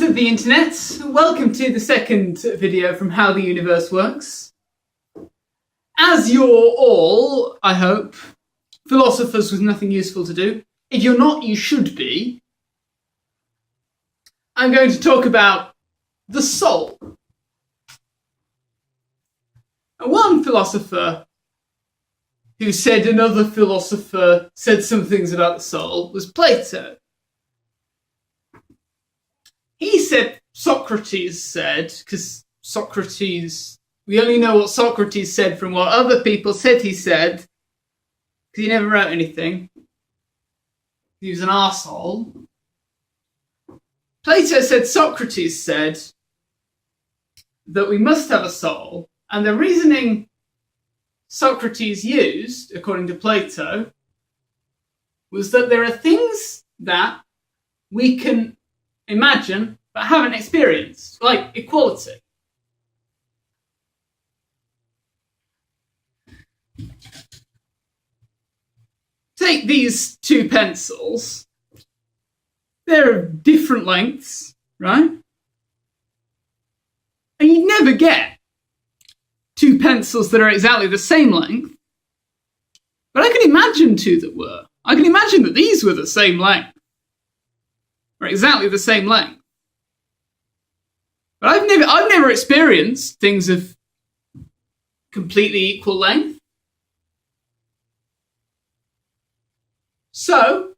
Friends of the internet, welcome to the second video from How the Universe Works. As you're all, I hope, philosophers with nothing useful to do, if you're not, you should be, I'm going to talk about the soul. And one philosopher who said another philosopher said some things about the soul was Plato. He said Socrates said, because Socrates, we only know what Socrates said from what other people said he said, because he never wrote anything. He was an arsehole. Plato said Socrates said that we must have a soul, and the reasoning Socrates used, according to Plato, was that there are things that we can imagine but haven't experienced, like equality. Take these two pencils. They're of different lengths, right? And you'd never get two pencils that are exactly the same length. But I can imagine two that were. I can imagine that these were the same length. Or exactly the same length. But I've never experienced things of completely equal length. So,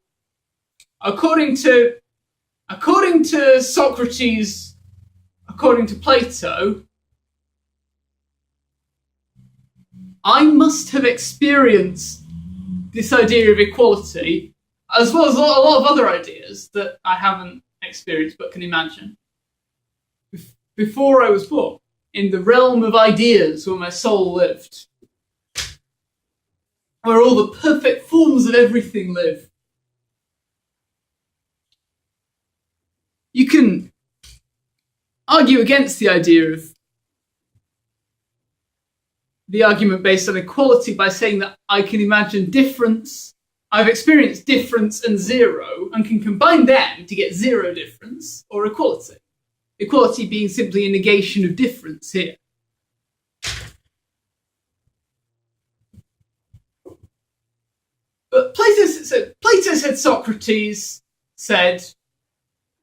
according to Socrates, according to Plato, I must have experienced this idea of equality, as well as a lot of other ideas that I haven't experienced but can imagine, before I was born, in the realm of ideas where my soul lived, where all the perfect forms of everything live. You can argue against the idea of the argument based on equality by saying that I can imagine difference. I've experienced difference and zero and can combine them to get zero difference or equality. Equality being simply a negation of difference here. But Plato said Socrates said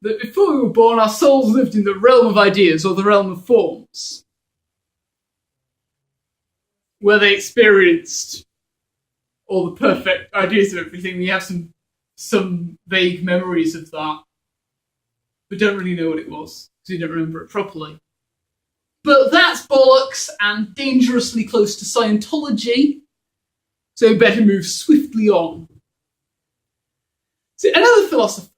that before we were born, our souls lived in the realm of ideas or the realm of forms, where they experienced all the perfect ideas of everything. We have some vague memories of that, but don't really know what it was, because we don't remember it properly. But that's bollocks and dangerously close to Scientology, so we better move swiftly on. So another philosopher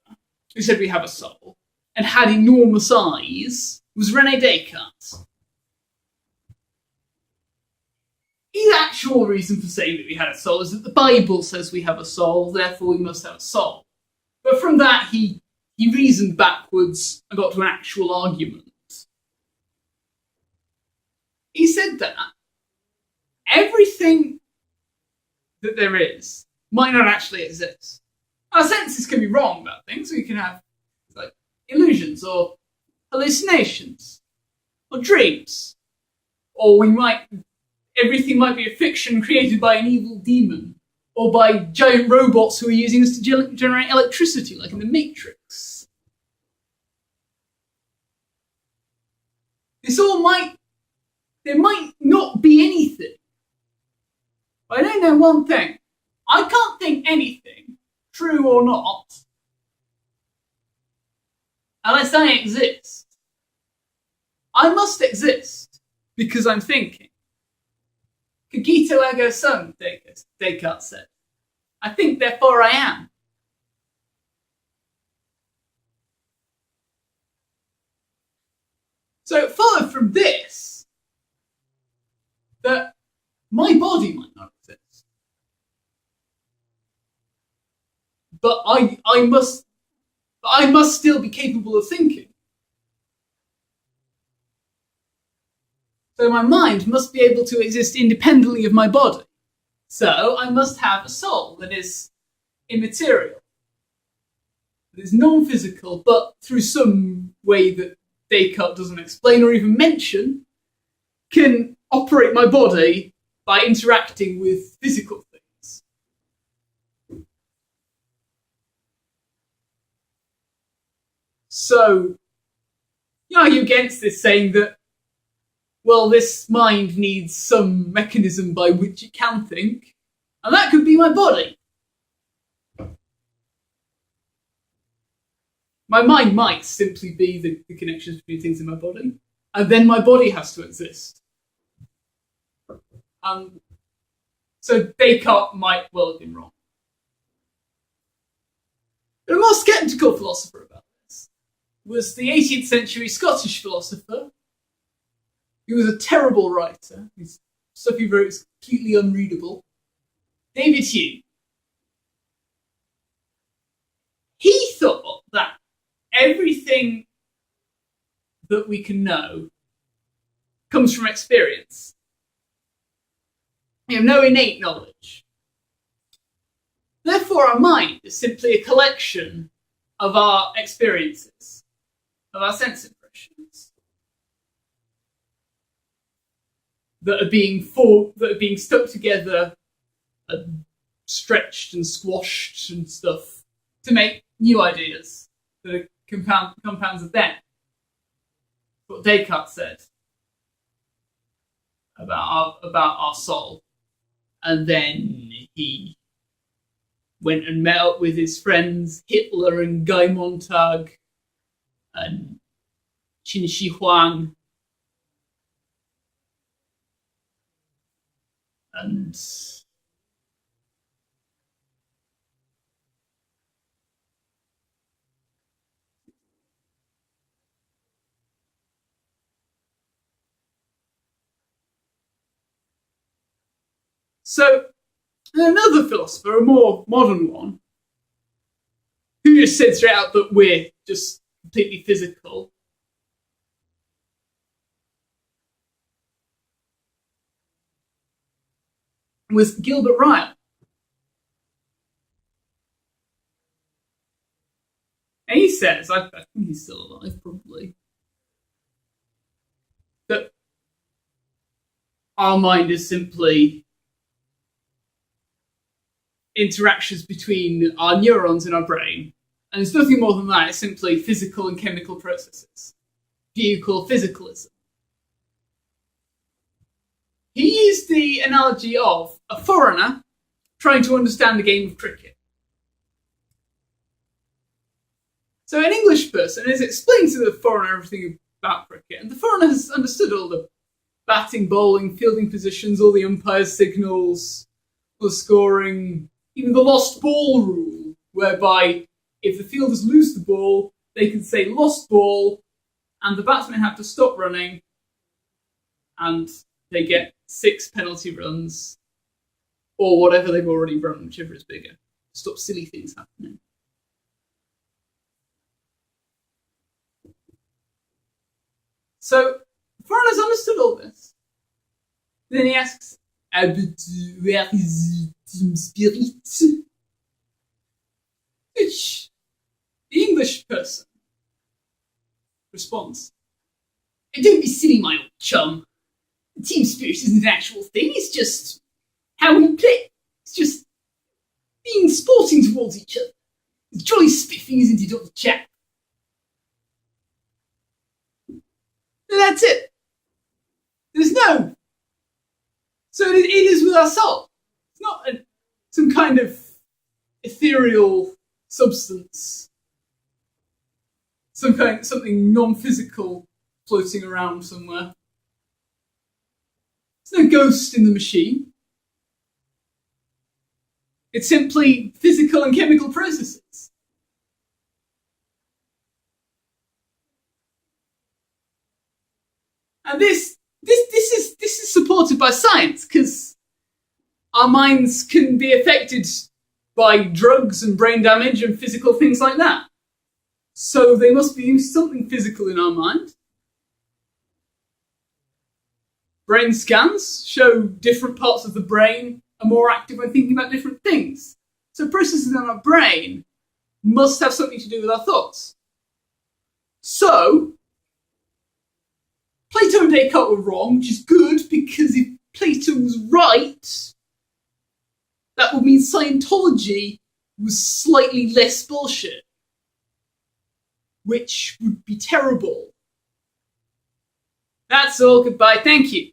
who said we have a soul and had enormous eyes was René Descartes. His actual reason for saying that we had a soul is that the Bible says we have a soul, therefore we must have a soul. But from that, he reasoned backwards and got to an actual argument. He said that everything that there is might not actually exist. Our senses can be wrong about things. We can have like illusions or hallucinations or dreams, or everything might be a fiction created by an evil demon, or by giant robots who are using us to generate electricity, like in the Matrix. There might not be anything. But I don't know one thing. I can't think anything, true or not, unless I exist. I must exist because I'm thinking. Cogito ergo sum, Descartes said. I think, therefore I am. So it followed from this that my body might not exist. But I must still be capable of thinking. So my mind must be able to exist independently of my body. So I must have a soul that is immaterial, that is non-physical, but through some way that Descartes doesn't explain or even mention, can operate my body by interacting with physical things. So, you argue against this, saying that, well, this mind needs some mechanism by which it can think, and that could be my body. My mind might simply be the connections between things in my body, and then my body has to exist. So Descartes might well have been wrong. But a more sceptical philosopher about this was the 18th century Scottish philosopher. He was a terrible writer. His stuff he wrote is completely unreadable. David Hume. He thought that everything that we can know comes from experience. We have no innate knowledge. Therefore, our mind is simply a collection of our experiences, of our sense impressions, that are being stuck together and stretched and squashed and stuff to make new ideas that are compounds of them. What Descartes said about our soul. And then he went and met up with his friends Hitler and Guy Montag and Qin Shi Huang. And so another philosopher, a more modern one, who just said straight out that we're just completely physical, was Gilbert Ryle. And he says, I think he's still alive probably, that our mind is simply interactions between our neurons in our brain. And it's nothing more than that. It's simply physical and chemical processes. You call physicalism. He used the analogy of a foreigner trying to understand the game of cricket. So an English person has explained to the foreigner everything about cricket, and the foreigner has understood all the batting, bowling, fielding positions, all the umpires' signals, the scoring, even the lost ball rule, whereby if the fielders lose the ball, they can say lost ball, and the batsmen have to stop running, and they get 6 penalty runs, or whatever they've already run, whichever is bigger. Stop silly things happening. So, foreigners understood all this. Then he asks, but where is the team spirit? Which the English person responds, don't be silly, my old chum. The team spirit isn't an actual thing, it's just how we play. It's just being sporting towards each other. It's jolly spiffing, isn't it, old chap? And that's it. There's no. So it is with our soul. It's not some kind of ethereal substance. Something non-physical floating around somewhere. There's no ghost in the machine. It's simply physical and chemical processes. And this is supported by science, because our minds can be affected by drugs and brain damage and physical things like that. So there must be something physical in our mind. Brain scans show different parts of the brain are more active when thinking about different things. So processes in our brain must have something to do with our thoughts. So, Plato and Descartes were wrong, which is good, because if Plato was right, that would mean Scientology was slightly less bullshit, which would be terrible. That's all. Goodbye. Thank you.